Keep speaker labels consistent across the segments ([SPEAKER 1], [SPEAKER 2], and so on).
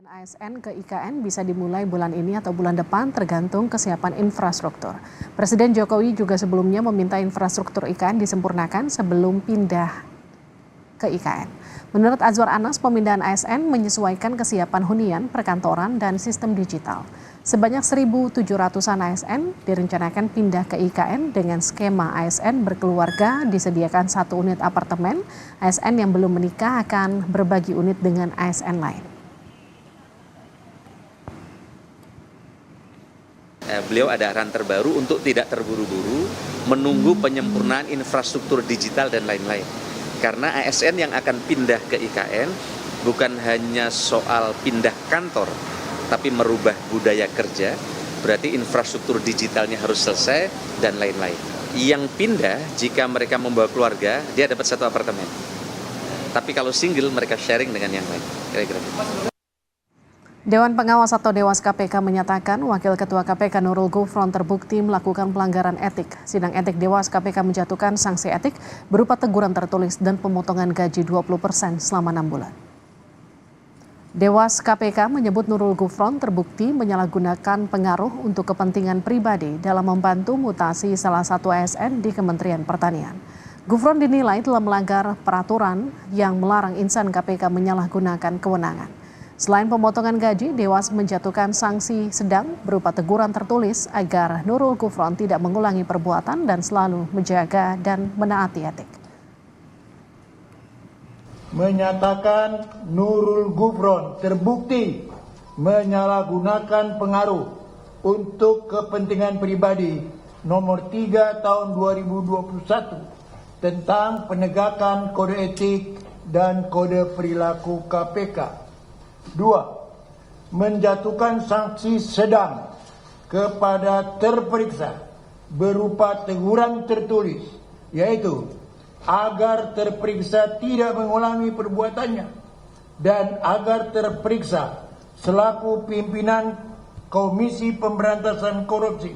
[SPEAKER 1] ASN ke IKN bisa dimulai bulan ini atau bulan depan tergantung kesiapan infrastruktur. Presiden Jokowi juga sebelumnya meminta infrastruktur IKN disempurnakan sebelum pindah ke IKN. Menurut Azwar Anas, pemindahan ASN menyesuaikan kesiapan hunian, perkantoran, dan sistem digital. Sebanyak 1.700-an ASN direncanakan pindah ke IKN dengan skema ASN berkeluarga disediakan 1 unit apartemen. ASN yang belum menikah akan berbagi unit dengan ASN lain.
[SPEAKER 2] Beliau ada arahan terbaru untuk tidak terburu-buru menunggu penyempurnaan infrastruktur digital dan lain-lain. Karena ASN yang akan pindah ke IKN bukan hanya soal pindah kantor, tapi merubah budaya kerja, berarti infrastruktur digitalnya harus selesai dan lain-lain. Yang pindah jika mereka membawa keluarga, dia dapat 1 apartemen. Tapi kalau single mereka sharing dengan yang lain. Kira-kira.
[SPEAKER 1] Dewan Pengawas atau Dewas KPK menyatakan Wakil Ketua KPK Nurul Gufron terbukti melakukan pelanggaran etik. Sidang etik Dewas KPK menjatuhkan sanksi etik berupa teguran tertulis dan pemotongan gaji 20% selama 6 bulan. Dewas KPK menyebut Nurul Gufron terbukti menyalahgunakan pengaruh untuk kepentingan pribadi dalam membantu mutasi salah satu ASN di Kementerian Pertanian. Gufron dinilai telah melanggar peraturan yang melarang insan KPK menyalahgunakan kewenangan. Selain pemotongan gaji, Dewas menjatuhkan sanksi sedang berupa teguran tertulis agar Nurul Gufron tidak mengulangi perbuatan dan selalu menjaga dan menaati etik.
[SPEAKER 3] Menyatakan Nurul Gufron terbukti menyalahgunakan pengaruh untuk kepentingan pribadi nomor 3 tahun 2021 tentang penegakan kode etik dan kode perilaku KPK. 2. Menjatuhkan sanksi sedang kepada terperiksa berupa teguran tertulis, yaitu agar terperiksa tidak mengulangi perbuatannya dan agar terperiksa selaku pimpinan Komisi Pemberantasan Korupsi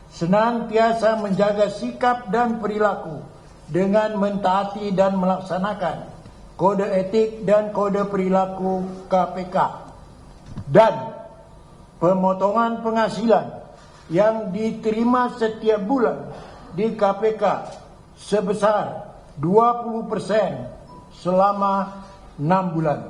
[SPEAKER 3] senantiasa menjaga sikap dan perilaku dengan mentaati dan melaksanakan kode etik dan kode perilaku KPK, dan pemotongan penghasilan yang diterima setiap bulan di KPK sebesar 20% selama 6 bulan.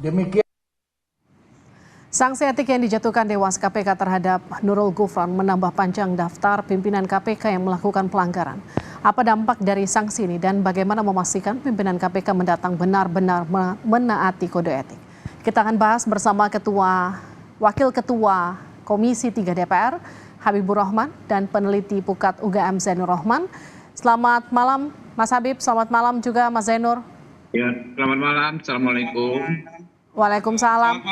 [SPEAKER 3] Demikian.
[SPEAKER 1] Sanksi etik yang dijatuhkan Dewas KPK terhadap Nurul Gufron menambah panjang daftar pimpinan KPK yang melakukan pelanggaran. Apa dampak dari sanksi ini dan bagaimana memastikan pimpinan KPK mendatang benar-benar menaati kode etik? Kita akan bahas bersama Wakil Ketua Komisi 3 DPR, Habibur Rahman, dan peneliti Pukat UGM Zainur Rahman. Selamat malam Mas Habib, selamat malam juga Mas Zainur.
[SPEAKER 4] Ya, selamat malam. Assalamualaikum.
[SPEAKER 1] Waalaikumsalam.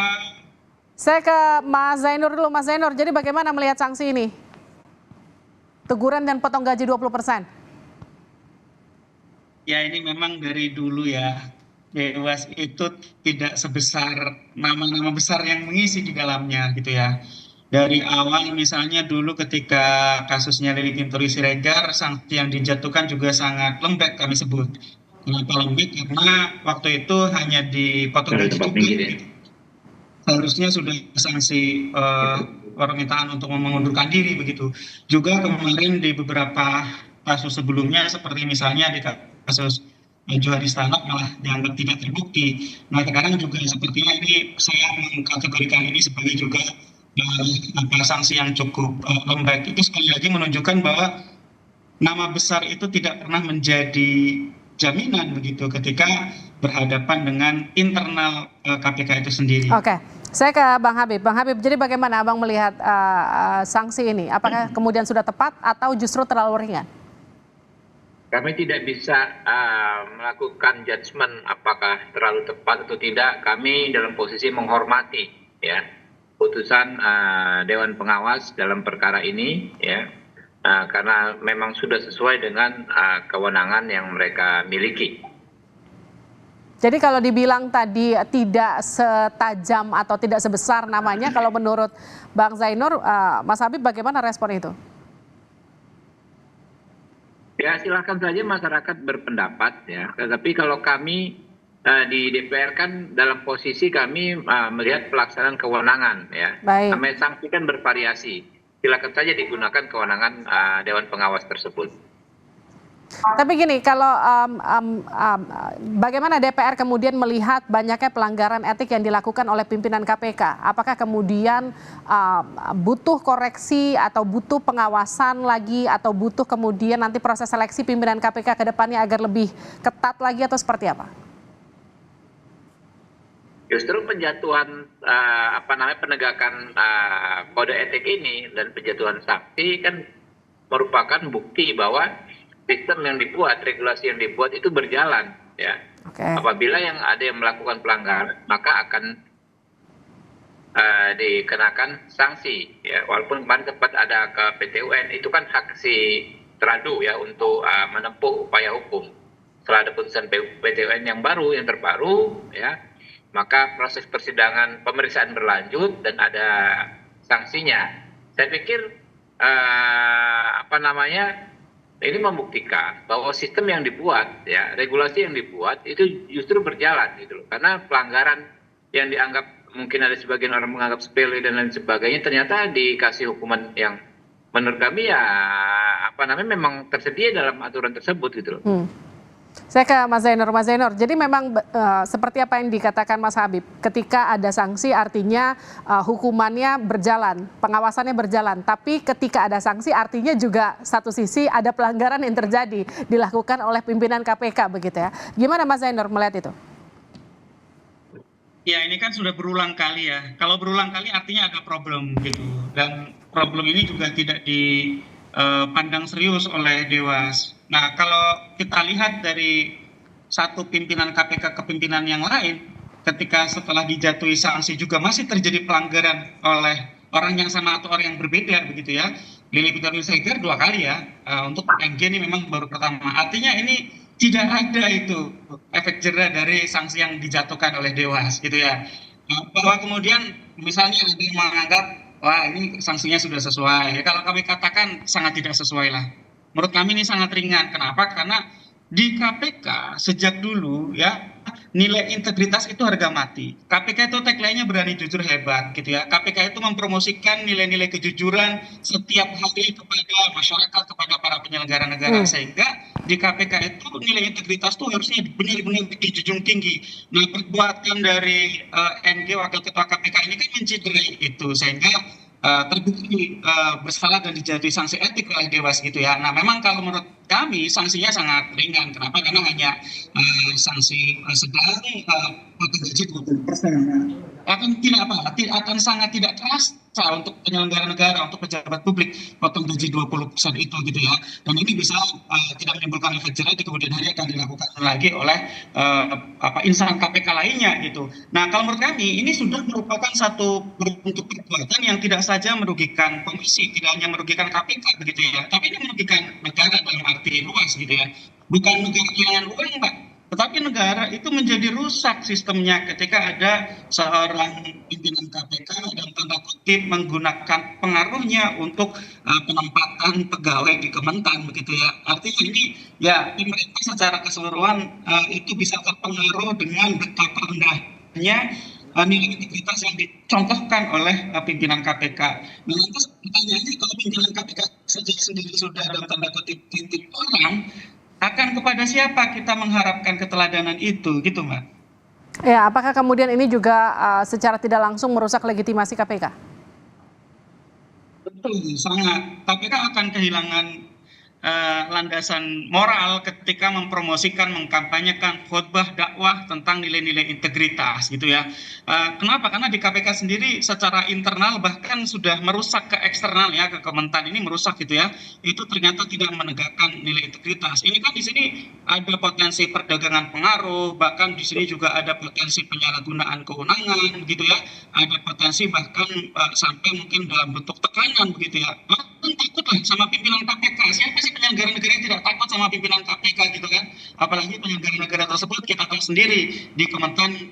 [SPEAKER 1] Saya ke Mas Zainur dulu. Mas Zainur, jadi bagaimana melihat sanksi ini? Teguran dan potong gaji 20%.
[SPEAKER 5] Ya, ini memang dari dulu ya, Dewas itu tidak sebesar nama-nama besar yang mengisi di dalamnya gitu ya. Dari awal misalnya dulu ketika kasusnya Lili Pintauli Siregar, sanksi yang dijatuhkan juga sangat lembek kami sebut. Kenapa lembek? Karena waktu itu hanya dipotong gaji juga gitu. Seharusnya sudah sanksi permintaan untuk mengundurkan diri begitu. Juga kemarin di beberapa kasus sebelumnya seperti misalnya di kasus Johari Stanak malah dianggap tidak terbukti. Nah sekarang juga sepertinya ini saya mengkategorikan ini sebagai juga sanksi yang cukup lembek. Itu sekali lagi menunjukkan bahwa nama besar itu tidak pernah menjadi jaminan begitu ketika berhadapan dengan internal KPK itu sendiri.
[SPEAKER 1] Oke, saya ke Bang Habib. Bang Habib, jadi bagaimana Abang melihat sanksi ini? Apakah kemudian sudah tepat atau justru terlalu ringan?
[SPEAKER 4] Kami tidak bisa melakukan judgement apakah terlalu tepat atau tidak. Kami dalam posisi menghormati ya putusan Dewan Pengawas dalam perkara ini ya. Karena memang sudah sesuai dengan kewenangan yang mereka miliki.
[SPEAKER 1] Jadi kalau dibilang tadi tidak setajam atau tidak sebesar namanya, kalau menurut Bang Zainur, Mas Habib bagaimana respon itu?
[SPEAKER 4] Ya silakan saja masyarakat berpendapat ya. Tetapi kalau kami di DPR kan dalam posisi kami melihat pelaksanaan kewenangan ya.
[SPEAKER 1] Baik.
[SPEAKER 4] Namanya sanksi kan bervariasi. Silakan saja digunakan kewenangan Dewan Pengawas tersebut.
[SPEAKER 1] Tapi gini, kalau bagaimana DPR kemudian melihat banyaknya pelanggaran etik yang dilakukan oleh pimpinan KPK? Apakah kemudian butuh koreksi atau butuh pengawasan lagi atau butuh kemudian nanti proses seleksi pimpinan KPK ke depannya agar lebih ketat lagi atau seperti apa?
[SPEAKER 4] Justru penjatuhan penegakan kode etik ini dan penjatuhan sanksi kan merupakan bukti bahwa sistem yang dibuat, regulasi yang dibuat itu berjalan, ya.
[SPEAKER 1] Oke.
[SPEAKER 4] Apabila yang ada yang melakukan pelanggaran, maka akan dikenakan sanksi, ya. Walaupun kemarin sempat ada ke PT UN, itu kan hak si teradu ya untuk menempuh upaya hukum. Setelah ada putusan PT UN yang terbaru, ya, maka proses persidangan pemeriksaan berlanjut dan ada sanksinya. Saya pikir ini membuktikan bahwa sistem yang dibuat, ya, regulasi yang dibuat itu justru berjalan gitu loh. Karena pelanggaran yang dianggap mungkin ada sebagian orang menganggap sepele dan lain sebagainya, ternyata dikasih hukuman yang menurut kami ya memang tersedia dalam aturan tersebut gitu loh.
[SPEAKER 1] Saya ke Mas Zainur. Mas Zainur, jadi memang seperti apa yang dikatakan Mas Habib, ketika ada sanksi artinya hukumannya berjalan, pengawasannya berjalan, tapi ketika ada sanksi artinya juga satu sisi ada pelanggaran yang terjadi dilakukan oleh pimpinan KPK begitu ya. Gimana Mas Zainur melihat itu?
[SPEAKER 5] Ya, ini kan sudah berulang kali ya. Kalau berulang kali artinya ada problem gitu. Dan problem ini juga tidak dipandang serius oleh Dewas. Nah, kalau kita lihat dari satu pimpinan KPK ke pimpinan yang lain, ketika setelah dijatuhi sanksi juga masih terjadi pelanggaran oleh orang yang sama atau orang yang berbeda begitu ya. Lili Pintauli Siregar 2 kali ya. Untuk MG ini memang baru pertama. Artinya ini tidak ada itu efek jera dari sanksi yang dijatuhkan oleh Dewas gitu ya. Bahwa kemudian misalnya ada yang menganggap wah ini sanksinya sudah sesuai. Ya, kalau kami katakan sangat tidak sesuai lah. Menurut kami ini sangat ringan. Kenapa? Karena di KPK sejak dulu ya nilai integritas itu harga mati. KPK itu tagline-nya berani jujur hebat gitu ya. KPK itu mempromosikan nilai-nilai kejujuran setiap hari kepada masyarakat, kepada para penyelenggara negara. Sehingga di KPK itu nilai integritas itu harusnya benar-benar dijunjung tinggi. Nah, perbuatan dari NG Wakil Ketua KPK ini kan mencederai itu sehingga terbukti bersalah dan dijatuhi sanksi etik oleh Dewas gitu ya. Nah, memang kalau menurut kami sanksinya sangat ringan. Kenapa? Karena hanya sanksi sedang potong gaji 20%. Akan sangat tidak terasa untuk penyelenggara negara, untuk pejabat publik potong gaji 20% itu gitu ya. Dan ini bisa tidak menimbulkan efek jera di kemudian hari akan dilakukan lagi oleh insan KPK lainnya gitu. Nah, kalau menurut kami ini sudah merupakan satu bentuk perbuatan yang tidak saja merugikan komisi, tidak hanya merugikan KPK begitu ya, tapi ini merugikan negara dalam arti luas gitu ya. Bukan negara kehilangan uang, Mbak, tetapi negara itu menjadi rusak sistemnya ketika ada seorang pimpinan KPK dalam tanda kutip menggunakan pengaruhnya untuk penempatan pegawai di Kementan begitu ya. Artinya ini ya pemerintah secara keseluruhan itu bisa terpengaruh dengan betapa rendahnya nilai integritas yang dicontohkan oleh pimpinan KPK. Nah, lantas pertanyaannya kalau pimpinan KPK saja sendiri sudah dalam tanda kutip titik orang, akan kepada siapa kita mengharapkan keteladanan itu gitu Mbak?
[SPEAKER 1] Ya, apakah kemudian ini juga secara tidak langsung merusak legitimasi KPK?
[SPEAKER 5] Betul, sangat. KPK akan kehilangan landasan moral ketika mempromosikan, mengkampanyekan khotbah dakwah tentang nilai-nilai integritas gitu ya. Kenapa? Karena di KPK sendiri secara internal bahkan sudah merusak ke eksternal ya, ke Kementan ini merusak gitu ya. Itu ternyata tidak menegakkan nilai integritas. Ini kan di sini ada potensi perdagangan pengaruh, bahkan di sini juga ada potensi penyalahgunaan kewenangan gitu ya. Ada potensi bahkan sampai mungkin dalam bentuk tekanan begitu ya. Takutlah sama pimpinan KPK. Siapa sih penyelenggara negara yang tidak takut sama pimpinan KPK gitu kan. Apalagi penyelenggara negara tersebut kita tahu sendiri di Kementerian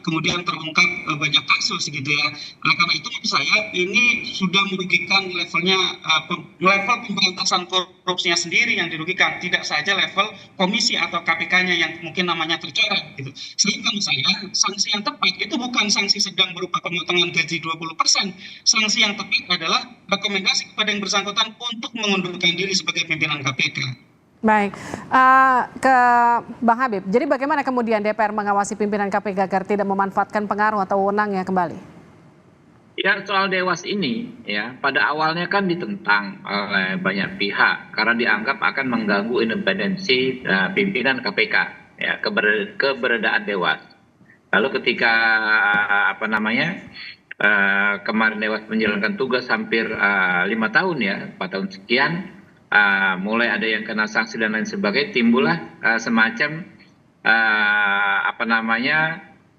[SPEAKER 5] kemudian terungkap banyak kasus gitu ya. Oleh karena itu menurut saya ini sudah merugikan level pemberantasan korupsinya sendiri yang dirugikan, tidak saja level komisi atau KPK-nya yang mungkin namanya tercoret gitu. Sehingga menurut saya sanksi yang tepat itu bukan sanksi sedang berupa pemotongan gaji 20%. Sanksi yang tepat adalah rekomendasi kepada yang bersangkutan untuk mengundurkan diri sebagai pimpinan KPK.
[SPEAKER 1] Baik, ke Bang Habib. Jadi bagaimana kemudian DPR mengawasi pimpinan KPK agar tidak memanfaatkan pengaruh atau wewenangnya kembali?
[SPEAKER 4] Ya, soal Dewas ini ya pada awalnya kan ditentang oleh banyak pihak karena dianggap akan mengganggu independensi pimpinan KPK ya, keberadaan Dewas. Lalu ketika kemarin Dewas menjalankan tugas hampir 5 tahun ya, 4 tahun sekian, mulai ada yang kena sanksi dan lain sebagainya, timbullah semacam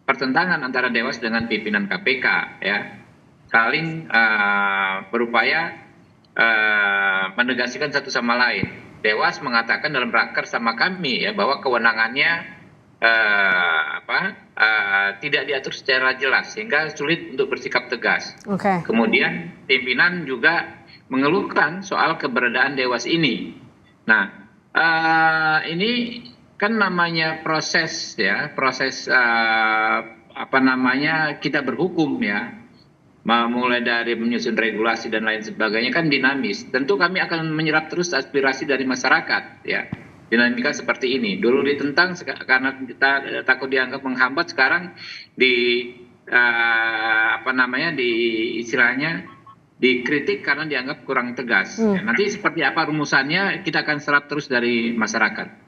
[SPEAKER 4] pertentangan antara Dewas dengan pimpinan KPK ya, saling berupaya menegasikan satu sama lain. Dewas mengatakan dalam raker sama kami ya bahwa kewenangannya tidak diatur secara jelas sehingga sulit untuk bersikap tegas. Kemudian pimpinan juga mengeluhkan soal keberadaan Dewas ini. Nah, ini kan namanya proses ya, kita berhukum ya, mulai dari menyusun regulasi dan lain sebagainya kan dinamis. Tentu kami akan menyerap terus aspirasi dari masyarakat ya. Dinamika seperti ini. Dulu ditentang karena kita takut dianggap menghambat, sekarang dikritik karena dianggap kurang tegas. Nanti seperti apa rumusannya kita akan serap terus dari masyarakat.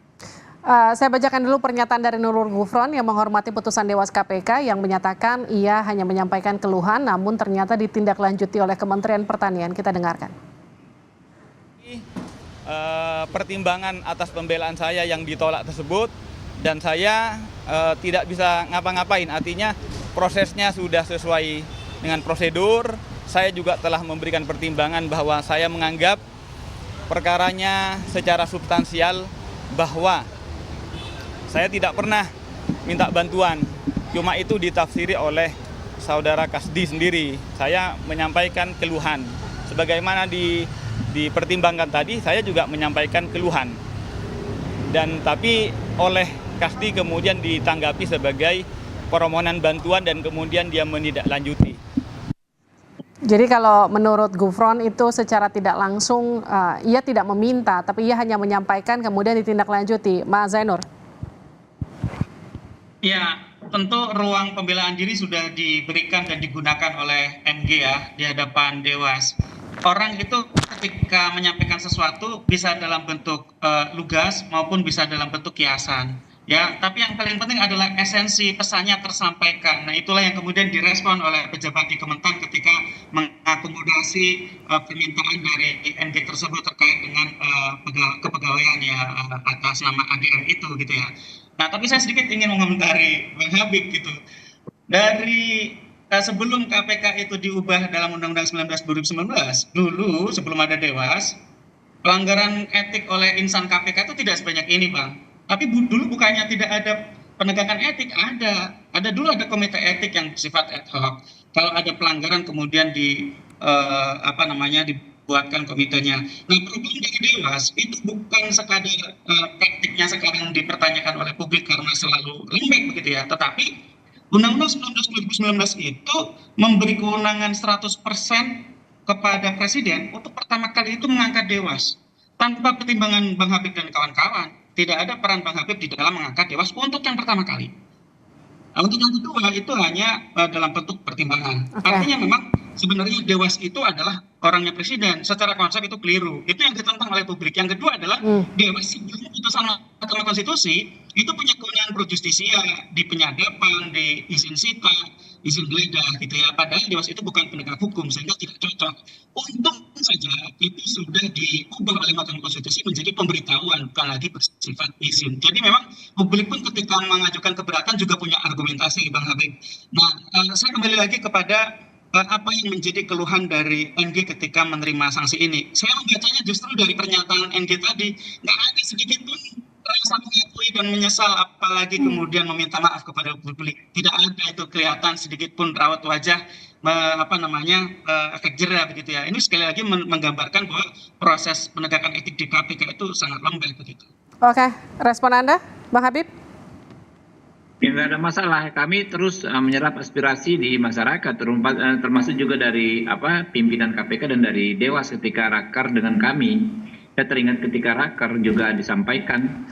[SPEAKER 1] Saya bacakan dulu pernyataan dari Nurul Gufron yang menghormati putusan Dewas KPK yang menyatakan ia hanya menyampaikan keluhan namun ternyata ditindaklanjuti oleh Kementerian Pertanian. Kita dengarkan.
[SPEAKER 6] Pertimbangan atas pembelaan saya yang ditolak tersebut dan saya tidak bisa ngapa-ngapain, artinya prosesnya sudah sesuai dengan prosedur. Saya juga telah memberikan pertimbangan bahwa saya menganggap perkaranya secara substansial bahwa saya tidak pernah minta bantuan, cuma itu ditafsiri oleh saudara Kasdi sendiri. Saya menyampaikan keluhan sebagaimana dipertimbangkan tadi, saya juga menyampaikan keluhan. Dan tapi oleh Kasdi kemudian ditanggapi sebagai permohonan bantuan dan kemudian dia menindaklanjuti.
[SPEAKER 1] Jadi kalau menurut Gufron itu secara tidak langsung ia tidak meminta, tapi ia hanya menyampaikan kemudian ditindaklanjuti. Mas Zainur.
[SPEAKER 5] Ya, tentu ruang pembelaan diri sudah diberikan dan digunakan oleh MG ya di hadapan Dewas. Orang itu ketika menyampaikan sesuatu bisa dalam bentuk lugas maupun bisa dalam bentuk kiasan. Ya, tapi yang paling penting adalah esensi pesannya tersampaikan. Nah, itulah yang kemudian direspon oleh pejabat di Kementan ketika mengakomodasi permintaan dari MG tersebut terkait dengan kepegawaian ya atas nama ADR itu gitu ya. Nah, tapi saya sedikit ingin mengomentari Bang Habib gitu. Dari sebelum KPK itu diubah dalam Undang-Undang 19 2019, dulu sebelum ada Dewas, pelanggaran etik oleh insan KPK itu tidak sebanyak ini, Bang. Tapi dulu bukannya tidak ada penegakan etik, ada dulu ada komite etik yang bersifat ad hoc. Kalau ada pelanggaran kemudian dibuatkan komitenya. Nah, problem dari Dewas itu bukan sekadar praktiknya sekarang dipertanyakan oleh publik karena selalu lembek begitu ya, tetapi Undang-Undang 19 2019 itu memberi kewenangan 100% kepada Presiden untuk pertama kali itu mengangkat Dewas. Tanpa pertimbangan Bang Habib dan kawan-kawan, tidak ada peran Bang Habib di dalam mengangkat Dewas untuk yang pertama kali. Nah, untuk yang kedua itu hanya dalam bentuk pertimbangan. Artinya memang sebenarnya Dewas itu adalah orangnya Presiden. Secara konsep itu keliru. Itu yang ditentang oleh publik. Yang kedua adalah Dewas sebelum putusan Mahkamah Konstitusi itu punya kewenangan pro justisia di penyadapan, di izin sita, izin geledah gitu ya. Padahal Dewas itu bukan penegak hukum sehingga tidak cocok. Untung saja itu sudah diubah oleh Mahkamah Konstitusi menjadi pemberitahuan bukan lagi bersifat izin. Jadi memang publik pun ketika mengajukan keberatan juga punya argumentasi, Bang Habib. Nah, saya kembali lagi kepada apa yang menjadi keluhan dari NG ketika menerima sanksi ini. Saya membacanya justru dari pernyataan NG tadi, nggak ada sedikit pun rasa mengakui dan menyesal, apalagi kemudian meminta maaf kepada publik. Tidak ada itu kelihatan sedikit pun raut wajah, efek jera begitu ya. Ini sekali lagi menggambarkan bahwa proses penegakan etik di KPK itu sangat lemah begitu.
[SPEAKER 1] Oke, respon Anda, Bang Habib?
[SPEAKER 4] Ya, nggak ada masalah. Kami terus menyerap aspirasi di masyarakat, termasuk juga dari pimpinan KPK dan dari Dewas ketika rakar dengan kami. Saya teringat ketika rakar juga disampaikan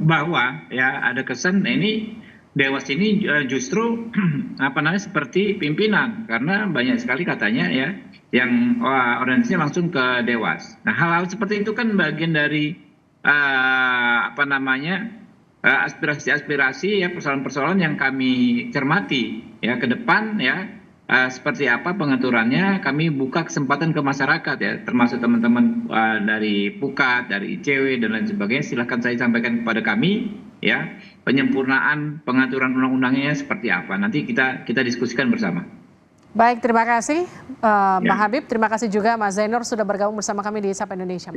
[SPEAKER 4] bahwa ya ada kesan ini Dewas ini justru seperti pimpinan, karena banyak sekali katanya ya yang organisasinya langsung ke Dewas. Nah, hal-hal seperti itu kan bagian dari aspirasi-aspirasi ya, persoalan-persoalan yang kami cermati ya ke depan ya, seperti apa pengaturannya. Kami buka kesempatan ke masyarakat ya, termasuk teman-teman dari Pukat, dari ICW dan lain sebagainya. Silahkan saya sampaikan kepada kami ya, penyempurnaan pengaturan undang-undangnya seperti apa. Nanti kita diskusikan bersama.
[SPEAKER 1] Baik, terima kasih Bang Habib. Terima kasih juga Mas Zainur sudah bergabung bersama kami di Sapa Indonesia.